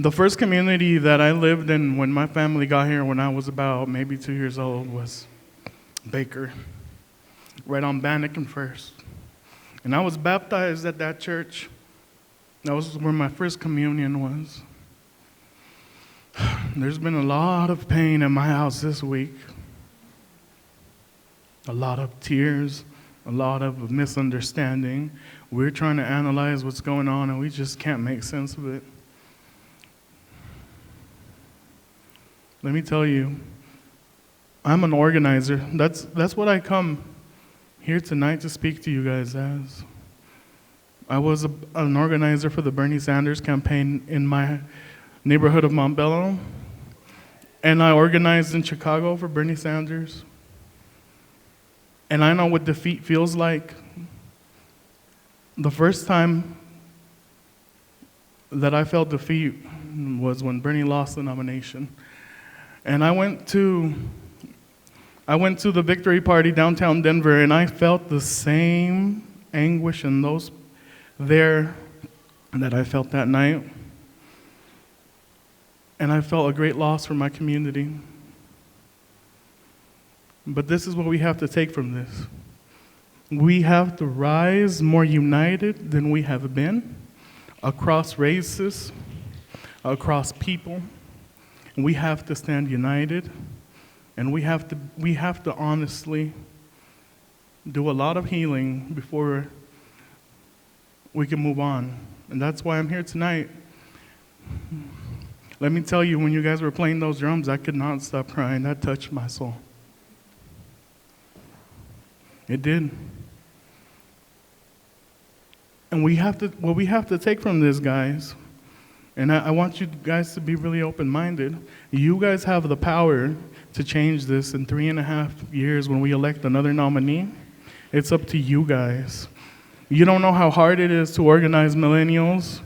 The first community that I lived in when my family got here when I was about maybe 2 years old was Baker, right on Bannock and First. And I was baptized at that church. That was where my first communion was. There's been a lot of pain in my house this week. A lot of tears, a lot of misunderstanding. We're trying to analyze what's going on and we just can't make sense of it. Let me tell you, I'm an organizer. That's what I come here tonight to speak to you guys as. I was an organizer for the Bernie Sanders campaign in my neighborhood of Montbello, and I organized in Chicago for Bernie Sanders. And I know what defeat feels like. The first time that I felt defeat was when Bernie lost the nomination. And I went to the victory party downtown Denver, and I felt the same anguish in those there that I felt that night. And I felt a great loss for my community. But this is what we have to take from this. We have to rise more united than we have been, across races, across people. We have to stand united, and we have to honestly do a lot of healing before we can move on. And that's why I'm here tonight. Let me tell you, when you guys were playing those drums, I could not stop crying. That touched my soul. It did. And what we have to take from this, guys, and I want you guys to be really open-minded. You guys have the power to change this in 3.5 years when we elect another nominee. It's up to you guys. You don't know how hard it is to organize millennials.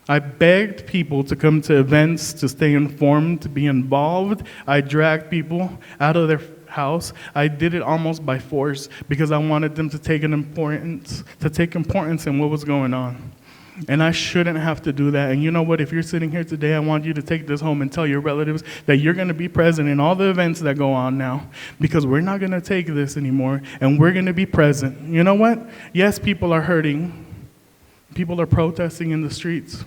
I begged people to come to events, to stay informed, to be involved. I dragged people out of their house. I did it almost by force because I wanted them to take importance in what was going on. And I shouldn't have to do that. And you know what? If you're sitting here today, I want you to take this home and tell your relatives that you're going to be present in all the events that go on now, because we're not going to take this anymore, and we're going to be present. You know what? Yes, people are hurting. People are protesting in the streets.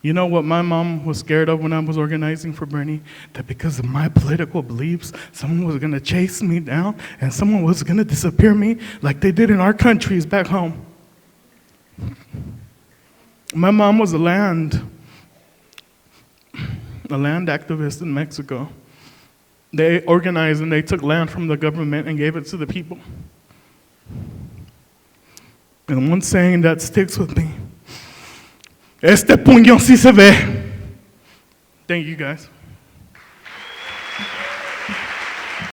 You know what my mom was scared of when I was organizing for Bernie? That because of my political beliefs, someone was going to chase me down and someone was going to disappear me like they did in our countries back home. My mom was a land activist in Mexico. They organized and they took land from the government and gave it to the people. And one saying that sticks with me: este puño sí se ve. Thank you, guys.